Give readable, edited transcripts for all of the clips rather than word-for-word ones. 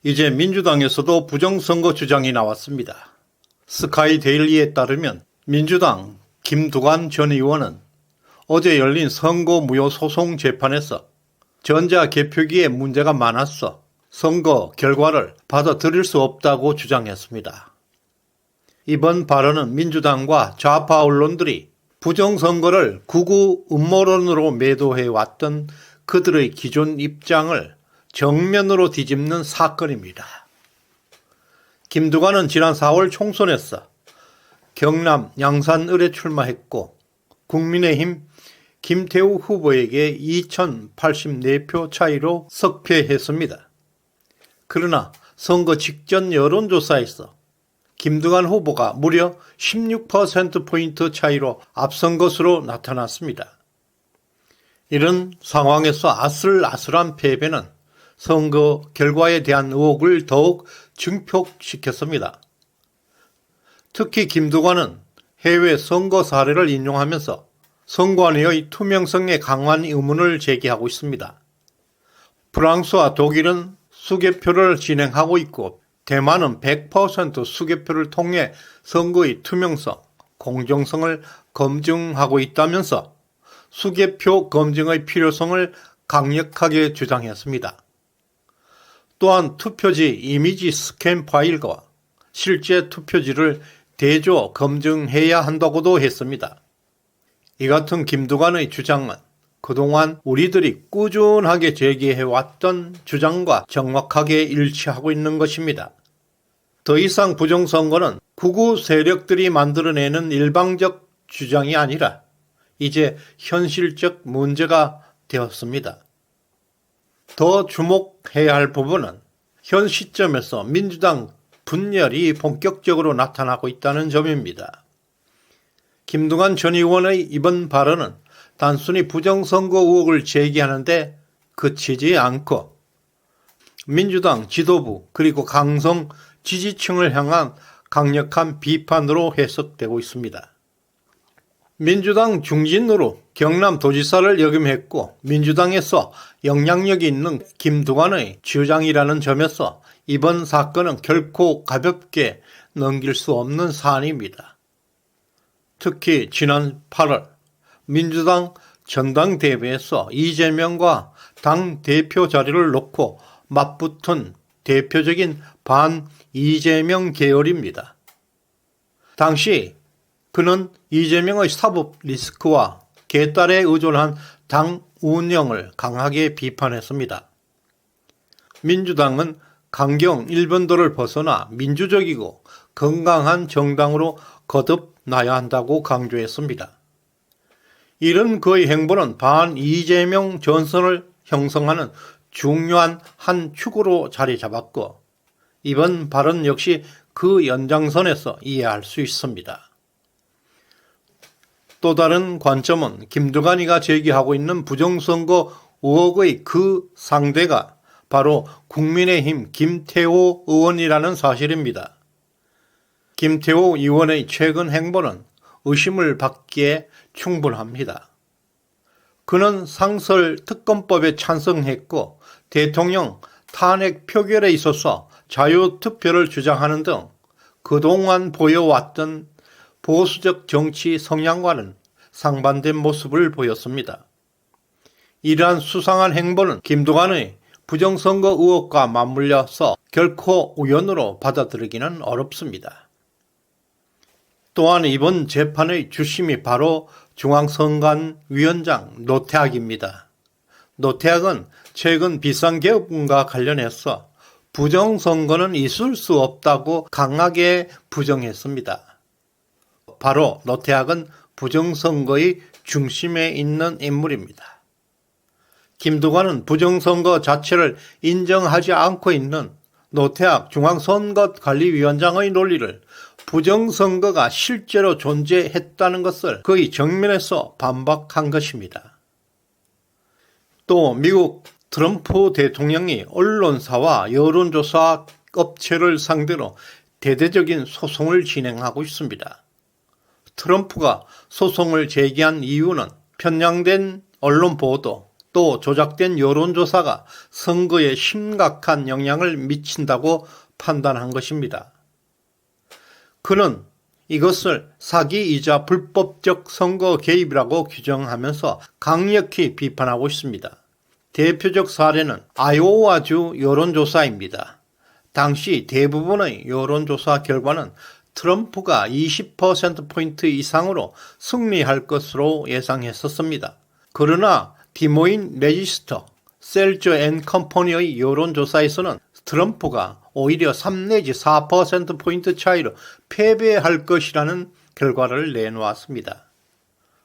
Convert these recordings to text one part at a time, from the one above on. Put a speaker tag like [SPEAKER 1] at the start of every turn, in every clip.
[SPEAKER 1] 이제 민주당에서도 부정선거 주장이 나왔습니다. 스카이데일리에 따르면 민주당 김두관 전 의원은 어제 열린 선거무효소송 재판에서 전자개표기에 문제가 많았어 선거 결과를 받아들일 수 없다고 주장했습니다. 이번 발언은 민주당과 좌파 언론들이 부정선거를 극우 음모론으로 매도해왔던 그들의 기존 입장을 정면으로 뒤집는 사건입니다. 김두관은 지난 4월 총선에서 경남 양산을에 출마했고 국민의힘 김태우 후보에게 2084표 차이로 석패했습니다. 그러나 선거 직전 여론조사에서 김두관 후보가 무려 16%포인트 차이로 앞선 것으로 나타났습니다. 이런 상황에서 아슬아슬한 패배는 선거 결과에 대한 의혹을 더욱 증폭시켰습니다. 특히 김두관은 해외 선거 사례를 인용하면서 선관위의 투명성에 강한 의문을 제기하고 있습니다. 프랑스와 독일은 수개표를 진행하고 있고 대만은 100% 수개표를 통해 선거의 투명성, 공정성을 검증하고 있다면서 수개표 검증의 필요성을 강력하게 주장했습니다. 또한 투표지 이미지 스캔 파일과 실제 투표지를 대조 검증해야 한다고도 했습니다. 이 같은 김두관의 주장은 그동안 우리들이 꾸준하게 제기해왔던 주장과 정확하게 일치하고 있는 것입니다. 더 이상 부정선거는 극우 세력들이 만들어내는 일방적 주장이 아니라 이제 현실적 문제가 되었습니다. 더 주목해야 할 부분은 현 시점에서 민주당 분열이 본격적으로 나타나고 있다는 점입니다. 김두관 전 의원의 이번 발언은 단순히 부정선거 의혹을 제기하는 데 그치지 않고 민주당 지도부 그리고 강성 지지층을 향한 강력한 비판으로 해석되고 있습니다. 민주당 중진으로 경남도지사를 역임했고 민주당에서 영향력이 있는 김두관의 주장이라는 점에서 이번 사건은 결코 가볍게 넘길 수 없는 사안입니다. 특히 지난 8월 민주당 전당대회에서 이재명과 당 대표 자리를 놓고 맞붙은 대표적인 반 이재명 계열입니다. 당시 그는 이재명의 사법 리스크와 개딸에 의존한 당 운영을 강하게 비판했습니다. 민주당은 강경 일본도를 벗어나 민주적이고 건강한 정당으로 거듭나야 한다고 강조했습니다. 이런 그의 행보는 반 이재명 전선을 형성하는 중요한 한 축으로 자리 잡았고 이번 발언 역시 그 연장선에서 이해할 수 있습니다. 또 다른 관점은 김두관이가 제기하고 있는 부정선거 의혹의 그 상대가 바로 국민의힘 김태호 의원이라는 사실입니다. 김태호 의원의 최근 행보는 의심을 받기에 충분합니다. 그는 상설특검법에 찬성했고 대통령 탄핵 표결에 있어서 자유투표를 주장하는 등 그동안 보여왔던 보수적 정치 성향과는 상반된 모습을 보였습니다. 이러한 수상한 행보는 김두관의 부정선거 의혹과 맞물려서 결코 우연으로 받아들이기는 어렵습니다. 또한 이번 재판의 주심이 바로 중앙선관위원장 노태학입니다. 노태학은 최근 비상개혁과 관련해서 부정선거는 있을 수 없다고 강하게 부정했습니다. 바로 노태학은 부정선거의 중심에 있는 인물입니다. 김두관은 부정선거 자체를 인정하지 않고 있는 노태학 중앙선거관리위원장의 논리를 부정선거가 실제로 존재했다는 것을 거의 정면에서 반박한 것입니다. 또 미국 트럼프 대통령이 언론사와 여론조사 업체를 상대로 대대적인 소송을 진행하고 있습니다. 트럼프가 소송을 제기한 이유는 편향된 언론 보도 또 조작된 여론조사가 선거에 심각한 영향을 미친다고 판단한 것입니다. 그는 이것을 사기이자 불법적 선거 개입이라고 규정하면서 강력히 비판하고 있습니다. 대표적 사례는 아이오와주 여론조사입니다. 당시 대부분의 여론조사 결과는 트럼프가 20%포인트 이상으로 승리할 것으로 예상했었습니다. 그러나 디모인 레지스터, 셀저 앤 컴퍼니의 여론조사에서는 트럼프가 오히려 3 내지 4%포인트 차이로 패배할 것이라는 결과를 내놓았습니다.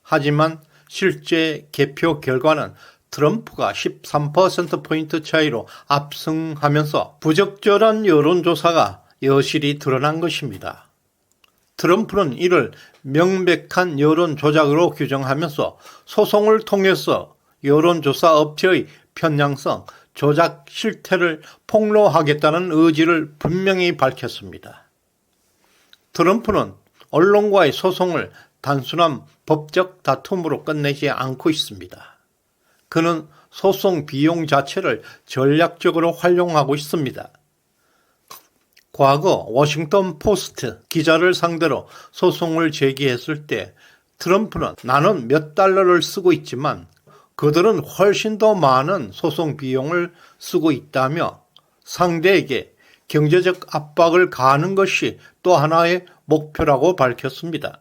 [SPEAKER 1] 하지만 실제 개표 결과는 트럼프가 13%포인트 차이로 압승하면서 부적절한 여론조사가 여실히 드러난 것입니다. 트럼프는 이를 명백한 여론 조작으로 규정하면서 소송을 통해서 여론조사 업체의 편향성, 조작 실태를 폭로하겠다는 의지를 분명히 밝혔습니다. 트럼프는 언론과의 소송을 단순한 법적 다툼으로 끝내지 않고 있습니다. 그는 소송 비용 자체를 전략적으로 활용하고 있습니다. 과거 워싱턴 포스트 기자를 상대로 소송을 제기했을 때 트럼프는 나는 몇 달러를 쓰고 있지만 그들은 훨씬 더 많은 소송 비용을 쓰고 있다며 상대에게 경제적 압박을 가하는 것이 또 하나의 목표라고 밝혔습니다.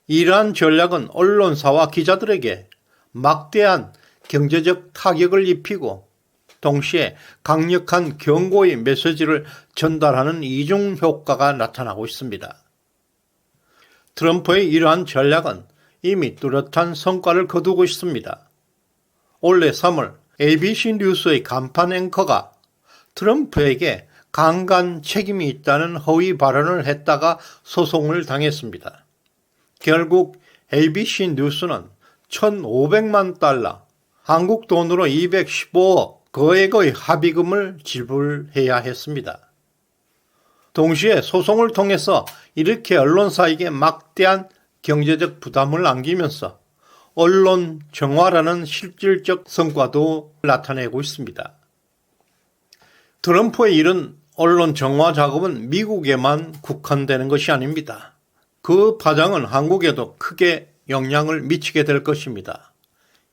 [SPEAKER 1] 이러한 전략은 언론사와 기자들에게 막대한 경제적 타격을 입히고 동시에 강력한 경고의 메시지를 전달하는 이중 효과가 나타나고 있습니다. 트럼프의 이러한 전략은 이미 뚜렷한 성과를 거두고 있습니다. 올해 3월 ABC 뉴스의 간판 앵커가 트럼프에게 강간 책임이 있다는 허위 발언을 했다가 소송을 당했습니다. 결국 ABC 뉴스는 1,500만 달러, 한국 돈으로 215억 거액의 합의금을 지불해야 했습니다. 동시에 소송을 통해서 이렇게 언론사에게 막대한 경제적 부담을 안기면서 언론 정화라는 실질적 성과도 나타내고 있습니다. 트럼프의 이런 언론 정화 작업은 미국에만 국한되는 것이 아닙니다. 그 파장은 한국에도 크게 영향을 미치게 될 것입니다.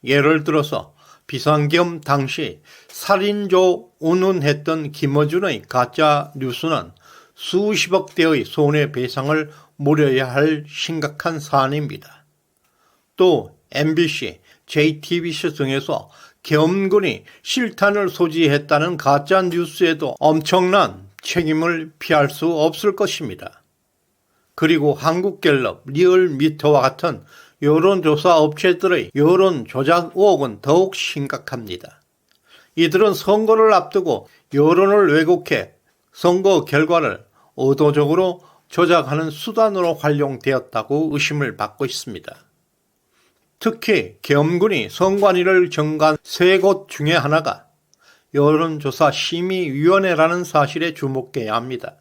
[SPEAKER 1] 예를 들어서 비상계엄 당시 살인조 운운했던 김어준의 가짜 뉴스는 수십억 대의 손해배상을 물어야 할 심각한 사안입니다. 또 MBC, JTBC 등에서 계엄군이 실탄을 소지했다는 가짜 뉴스에도 엄청난 책임을 피할 수 없을 것입니다. 그리고 한국갤럽, 리얼미터와 같은 여론조사 업체들의 여론 조작 의혹은 더욱 심각합니다. 이들은 선거를 앞두고 여론을 왜곡해 선거 결과를 의도적으로 조작하는 수단으로 활용되었다고 의심을 받고 있습니다. 특히 계엄군이 선관위를 정관 3곳 중에 하나가 여론조사 심의위원회라는 사실에 주목해야 합니다.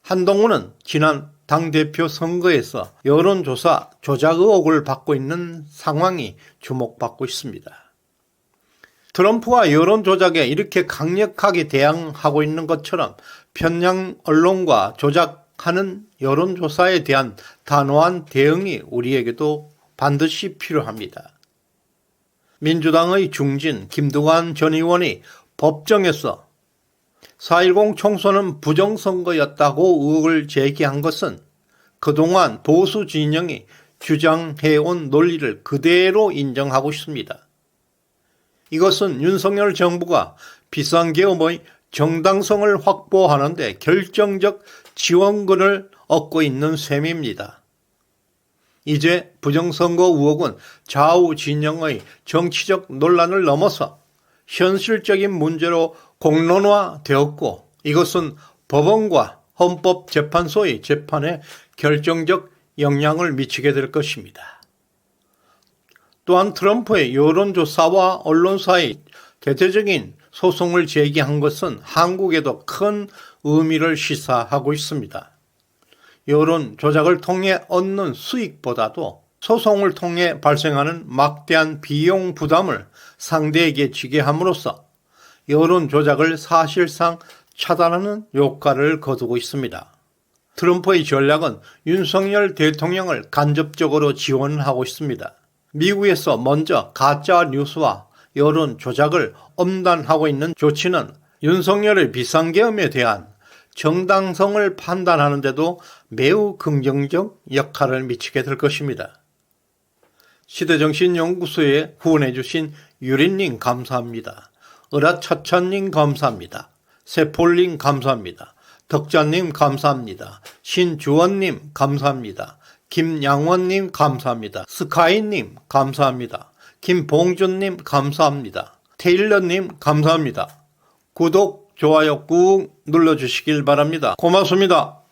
[SPEAKER 1] 한동훈은 지난 당대표 선거에서 여론조사 조작 의혹을 받고 있는 상황이 주목받고 있습니다. 트럼프와 여론조작에 이렇게 강력하게 대항하고 있는 것처럼 편향 언론과 조작하는 여론조사에 대한 단호한 대응이 우리에게도 반드시 필요합니다. 민주당의 중진 김두관 전 의원이 법정에서 4.10 총선은 부정선거였다고 의혹을 제기한 것은 그동안 보수 진영이 주장해온 논리를 그대로 인정하고 있습니다. 이것은 윤석열 정부가 비상계엄의 정당성을 확보하는 데 결정적 지원군을 얻고 있는 셈입니다. 이제 부정선거 의혹은 좌우 진영의 정치적 논란을 넘어서 현실적인 문제로 공론화되었고 이것은 법원과 헌법재판소의 재판에 결정적 영향을 미치게 될 것입니다. 또한 트럼프의 여론조사와 언론사의 대대적인 소송을 제기한 것은 한국에도 큰 의미를 시사하고 있습니다. 여론 조작을 통해 얻는 수익보다도 소송을 통해 발생하는 막대한 비용 부담을 상대에게 지게 함으로써 여론 조작을 사실상 차단하는 효과를 거두고 있습니다. 트럼프의 전략은 윤석열 대통령을 간접적으로 지원하고 있습니다. 미국에서 먼저 가짜 뉴스와 여론 조작을 엄단하고 있는 조치는 윤석열의 비상계엄에 대한 정당성을 판단하는 데도 매우 긍정적 역할을 미치게 될 것입니다. 시대정신연구소에 후원해주신 유린님 감사합니다. 으라차차님 감사합니다. 세폴님 감사합니다. 덕자님 감사합니다. 신주원님 감사합니다. 김양원님 감사합니다. 스카이님 감사합니다. 김봉준님 감사합니다. 테일러님 감사합니다. 구독, 좋아요 꾹 눌러주시길 바랍니다. 고맙습니다.